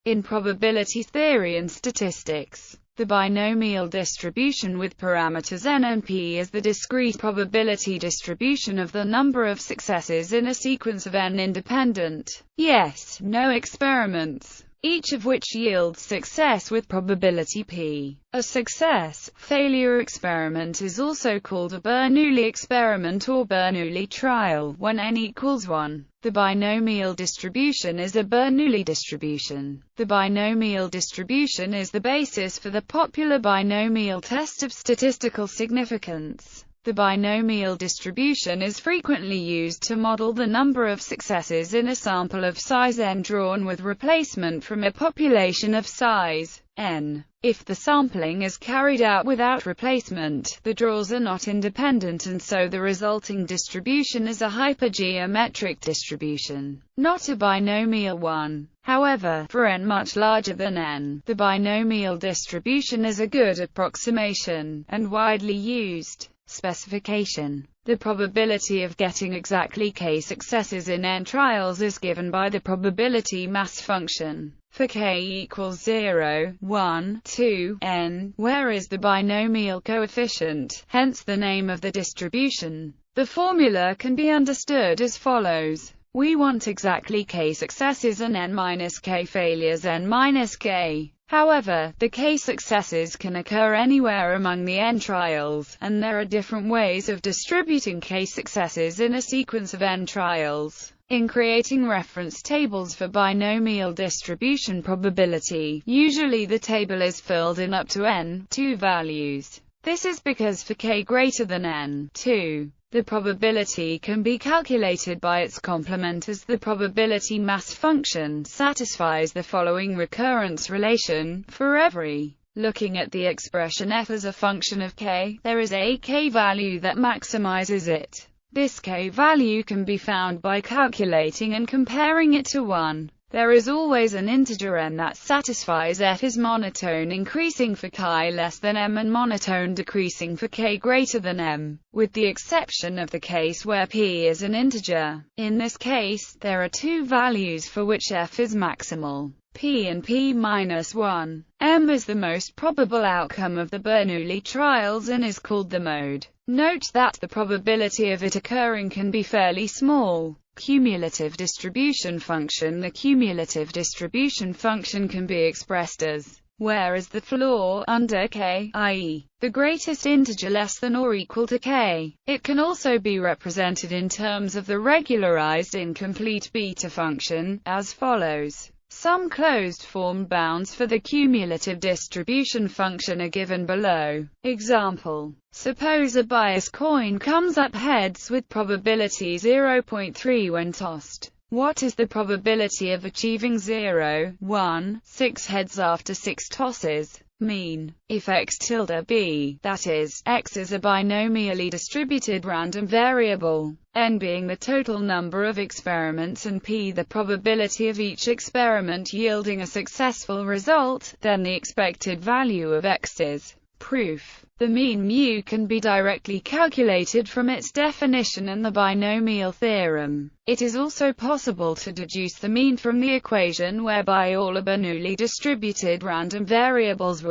In probability theory and statistics, the binomial distribution with parameters n and p is the discrete probability distribution of the number of successes in a sequence of n independent, yes/no experiments, each of which yields success with probability p. A success-failure experiment is also called a Bernoulli experiment or Bernoulli trial when n equals 1. The binomial distribution is a Bernoulli distribution. The binomial distribution is the basis for the popular binomial test of statistical significance. The binomial distribution is frequently used to model the number of successes in a sample of size n drawn with replacement from a population of size n. If the sampling is carried out without replacement, the draws are not independent and so the resulting distribution is a hypergeometric distribution, not a binomial one. However, for n much larger than n, the binomial distribution is a good approximation, and widely used. Specification. The probability of getting exactly k successes in n trials is given by the probability mass function. For k equals 0, 1, 2, n, where is the binomial coefficient, hence the name of the distribution. The formula can be understood as follows. We want exactly k successes and n minus k failures n minus k. However, the k successes can occur anywhere among the n trials, and there are different ways of distributing k successes in a sequence of n trials. In creating reference tables for binomial distribution probability, usually the table is filled in up to n, 2 values. This is because for k greater than n, 2, the probability can be calculated by its complement as the probability mass function satisfies the following recurrence relation. For every looking at the expression f as a function of k, there is a k value that maximizes it. This k value can be found by calculating and comparing it to 1. There is always an integer n that satisfies f is monotone increasing for k less than m and monotone decreasing for k greater than m, with the exception of the case where p is an integer. In this case, there are 2 values for which f is maximal, p and p minus 1. M is the most probable outcome of the Bernoulli trials and is called the mode. Note that the probability of it occurring can be fairly small. Cumulative distribution function. The cumulative distribution function can be expressed as where is the floor under k, i.e., the greatest integer less than or equal to k. It can also be represented in terms of the regularized incomplete beta function, as follows. Some closed-form bounds for the cumulative distribution function are given below. Example. Suppose a bias coin comes up heads with probability 0.3 when tossed. What is the probability of achieving 0, 1, 6 heads after 6 tosses? Mean. If x tilde b, that is, x is a binomially distributed random variable, n being the total number of experiments and p the probability of each experiment yielding a successful result, then the expected value of x is. Proof. The mean mu can be directly calculated from its definition and the binomial theorem. It is also possible to deduce the mean from the equation whereby all are Bernoulli distributed random variables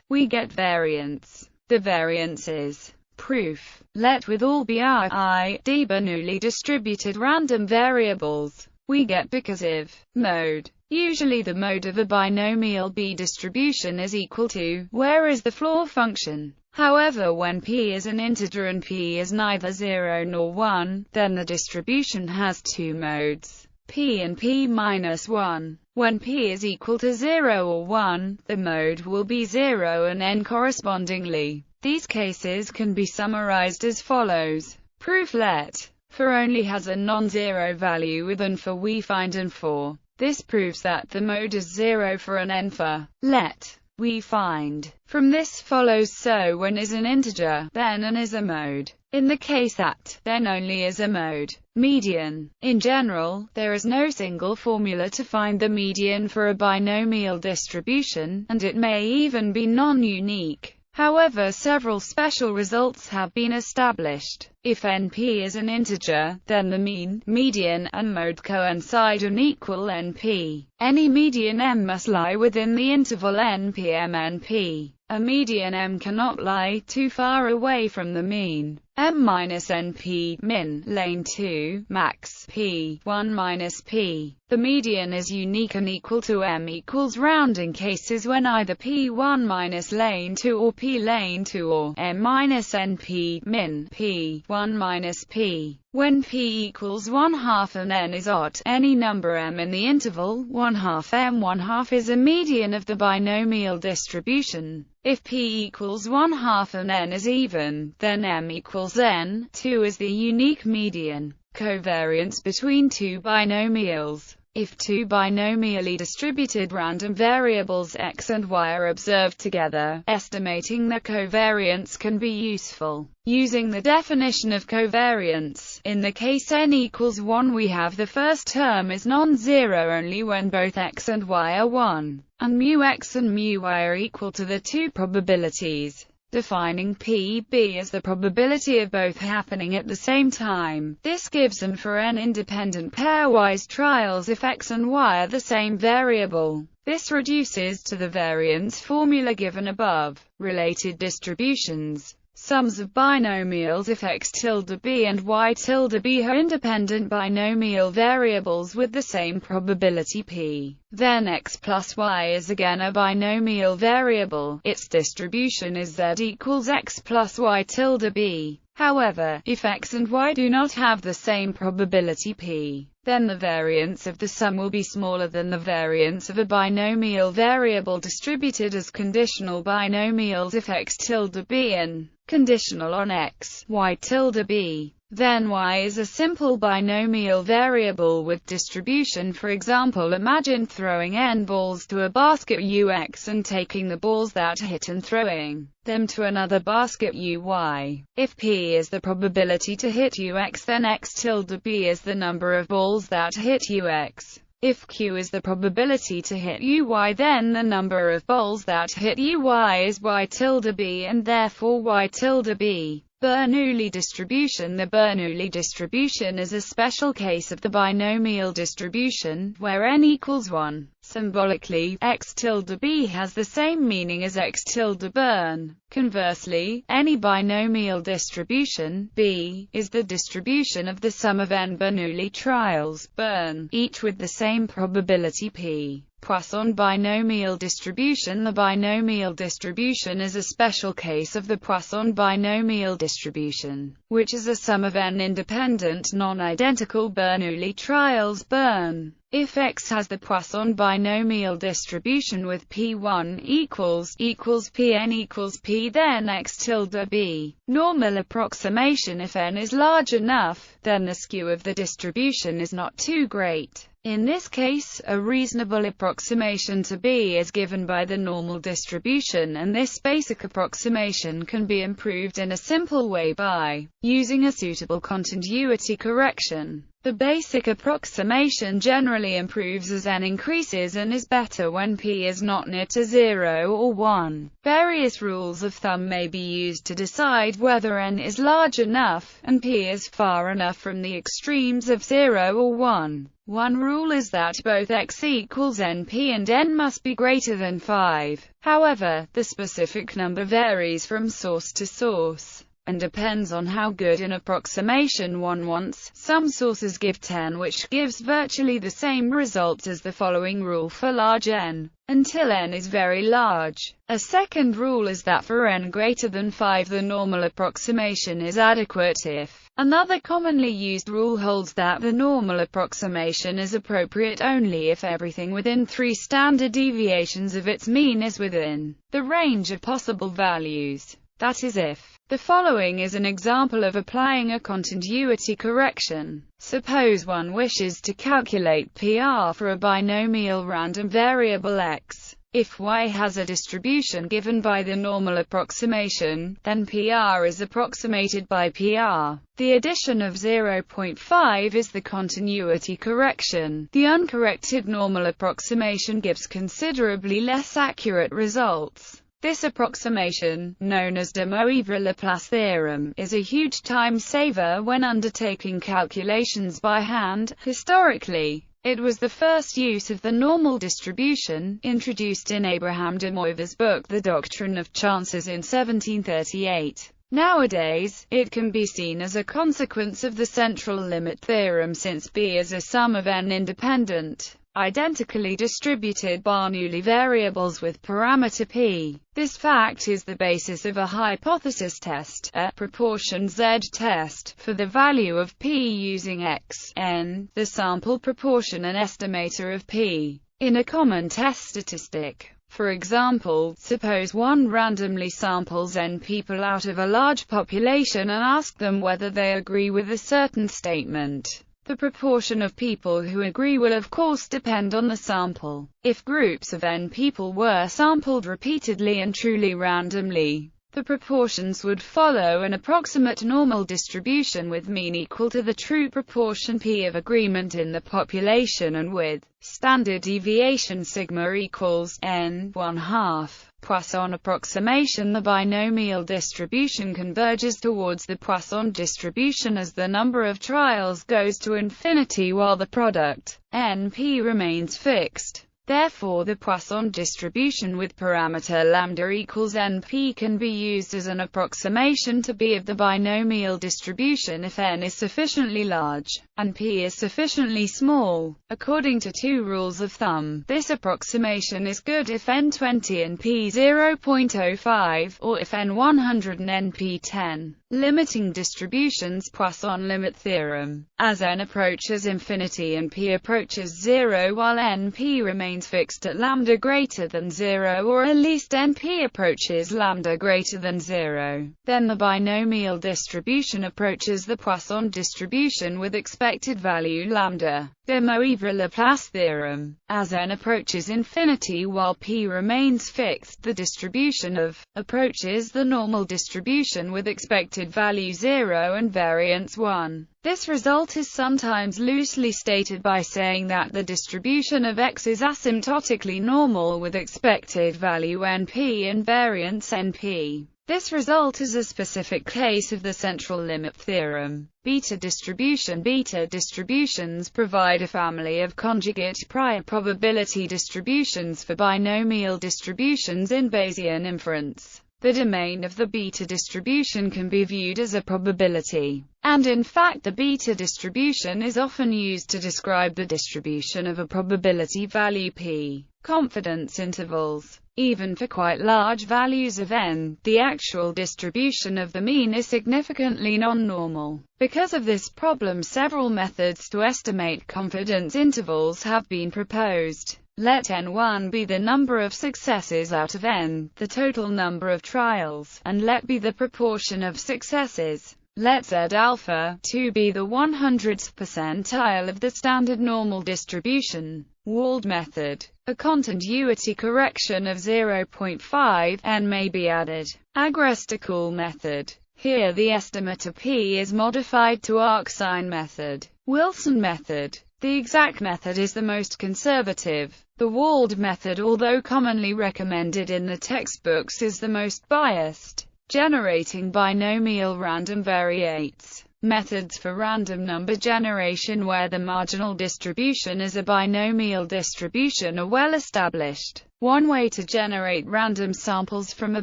we get variance. The variances proof. Let with all be i.d. Bernoulli distributed random variables, we get because if mode. Usually the mode of a binomial B distribution is equal to where is the floor function. However, when p is an integer and p is neither 0 nor 1, then the distribution has 2 modes, p and p minus 1. When p is equal to 0 or 1, the mode will be 0 and n correspondingly. These cases can be summarized as follows. Proof. Let for only has a non-zero value with and for we find and for. This proves that the mode is 0 for an n for let we find. From this follows so when is an integer, then n is a mode. In the case that, then only is a mode. Median. In general, there is no single formula to find the median for a binomial distribution, and it may even be non-unique. However, several special results have been established. If NP is an integer, then the mean, median, and mode coincide and equal NP. Any median M must lie within the interval NP-M-NP. A median M cannot lie too far away from the mean. M-NP, min, lane 2, max, P, 1 P. The median is unique and equal to M equals rounding cases when either P1 lane 2 or P lane 2 or M-NP, min, P, 1 P. When P equals 1/2 and N is odd, any number M in the interval 1/2 M 1/2 is a median of the binomial distribution. If P equals 1/2 and N is even, then M equals N, 2 is the unique median. Covariance between two binomials. If two binomially distributed random variables x and y are observed together, estimating their covariance can be useful. Using the definition of covariance, in the case n equals 1 we have the first term is non-zero only when both x and y are 1, and mu x and mu y are equal to the two probabilities. Defining PB as the probability of both happening at the same time. This gives and for n independent pairwise trials if x and y are the same variable. This reduces to the variance formula given above. Related distributions. Sums of binomials if x tilde b and y tilde b are independent binomial variables with the same probability p. Then x plus y is again a binomial variable. Its distribution is z equals x plus y tilde b. However, if x and y do not have the same probability p, then the variance of the sum will be smaller than the variance of a binomial variable distributed as conditional binomials if x tilde b and conditional on x, y tilde b. Then y is a simple binomial variable with distribution. For example, imagine throwing n balls to a basket ux and taking the balls that hit and throwing them to another basket uy. If p is the probability to hit ux, then x tilde b is the number of balls that hit ux. If q is the probability to hit uy, then the number of balls that hit uy is y tilde b and therefore y tilde b. Bernoulli distribution. The Bernoulli distribution is a special case of the binomial distribution, where n equals 1. Symbolically, x tilde b has the same meaning as x tilde Bern. Conversely, any binomial distribution, B, is the distribution of the sum of n Bernoulli trials, Bern, each with the same probability p. Poisson binomial distribution. The binomial distribution is a special case of the Poisson binomial distribution, which is a sum of n independent non-identical Bernoulli trials, Bern. If x has the Poisson binomial distribution with p1 equals pn equals p, then x tilde b. Normal approximation. If n is large enough, then the skew of the distribution is not too great. In this case, a reasonable approximation to b is given by the normal distribution, and this basic approximation can be improved in a simple way by using a suitable continuity correction. The basic approximation generally improves as n increases and is better when p is not near to 0 or 1. Various rules of thumb may be used to decide whether n is large enough, and p is far enough from the extremes of 0 or 1. One rule is that both x equals np and n must be greater than 5. However, the specific number varies from source to source, and depends on how good an approximation one wants. Some sources give 10, which gives virtually the same results as the following rule for large n, until n is very large. A second rule is that for n greater than 5 the normal approximation is adequate if. Another commonly used rule holds that the normal approximation is appropriate only if everything within 3 standard deviations of its mean is within the range of possible values. That is, if. The following is an example of applying a continuity correction. Suppose one wishes to calculate PR for a binomial random variable x. If y has a distribution given by the normal approximation, then PR is approximated by PR. The addition of 0.5 is the continuity correction. The uncorrected normal approximation gives considerably less accurate results. This approximation, known as de Moivre-Laplace theorem, is a huge time saver when undertaking calculations by hand. Historically, it was the first use of the normal distribution, introduced in Abraham de Moivre's book The Doctrine of Chances in 1738. Nowadays, it can be seen as a consequence of the central limit theorem, since B is a sum of n independent, identically distributed Bernoulli variables with parameter p. This fact is the basis of a hypothesis test, a proportion Z test, for the value of p using x, n, the sample proportion and estimator of p, in a common test statistic. For example, suppose one randomly samples n people out of a large population and asks them whether they agree with a certain statement. The proportion of people who agree will of course depend on the sample. If groups of n people were sampled repeatedly and truly randomly, the proportions would follow an approximate normal distribution with mean equal to the true proportion p of agreement in the population, and with standard deviation sigma equals n 1/2. Poisson approximation. The binomial distribution converges towards the Poisson distribution as the number of trials goes to infinity while the product, np, remains fixed. Therefore, the Poisson distribution with parameter lambda equals np can be used as an approximation to B of the binomial distribution if n is sufficiently large, and p is sufficiently small. According to two rules of thumb, this approximation is good if n 20 and p 0.05, or if n 100 and np 10. Limiting distributions. Poisson limit theorem. As n approaches infinity and p approaches 0 while np remains fixed at lambda greater than 0, or at least np approaches lambda greater than 0, then the binomial distribution approaches the Poisson distribution with expected value lambda. De Moivre-Laplace theorem. As n approaches infinity while p remains fixed, the distribution of approaches the normal distribution with expected value 0 and variance 1. This result is sometimes loosely stated by saying that the distribution of x is asymptotically normal with expected value np and variance np. This result is a specific case of the central limit theorem. Beta distribution. Beta distributions provide a family of conjugate prior probability distributions for binomial distributions in Bayesian inference. The domain of the beta distribution can be viewed as a probability, and in fact the beta distribution is often used to describe the distribution of a probability value p. Confidence intervals. Even for quite large values of n, the actual distribution of the mean is significantly non-normal. Because of this problem, several methods to estimate confidence intervals have been proposed. Let n1 be the number of successes out of n, the total number of trials, and let b the proportion of successes. Let z alpha 2 be the 100th percentile of the standard normal distribution. Wald method. A continuity correction of 0.5 n may be added. Statistical method. Here the estimator p is modified to arcsine method. Wilson method. The exact method is the most conservative. The Wald method, although commonly recommended in the textbooks, is the most biased, generating binomial random variates. Methods for random number generation where the marginal distribution is a binomial distribution are well established. One way to generate random samples from a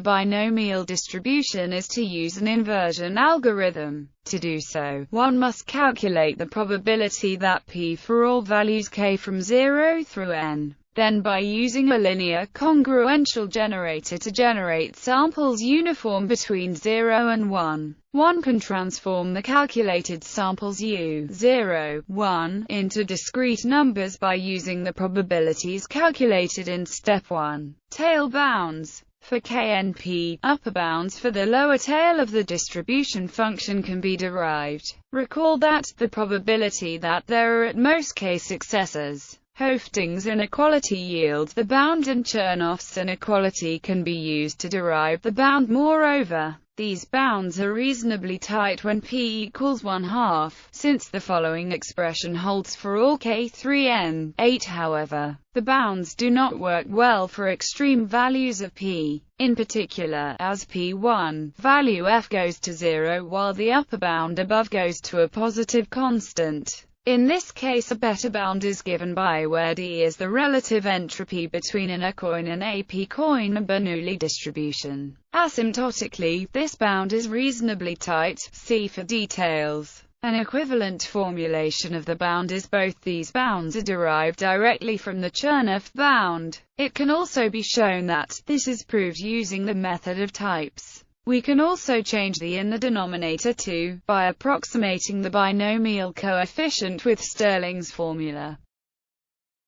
binomial distribution is to use an inversion algorithm. To do so, one must calculate the probability that p for all values k from 0 through n. Then by using a linear congruential generator to generate samples uniform between 0 and 1, one can transform the calculated samples u 0, 1 into discrete numbers by using the probabilities calculated in step 1. Tail bounds. For knp, upper bounds for the lower tail of the distribution function can be derived. Recall that the probability that there are at most k successors. Hoeffding's inequality yields the bound, and Chernoff's inequality can be used to derive the bound. Moreover, These bounds are reasonably tight when p equals 1/2, since the following expression holds for all k3n. 8. However, the bounds do not work well for extreme values of p. In particular, as p1 value f goes to 0 while the upper bound above goes to a positive constant. In this case, a better bound is given by where d is the relative entropy between an A coin and a p coin, a Bernoulli distribution. Asymptotically, this bound is reasonably tight. See for details. An equivalent formulation of the bound is both these bounds are derived directly from the Chernoff bound. It can also be shown that this is proved using the method of types. We can also change the in the denominator too, by approximating the binomial coefficient with Stirling's formula.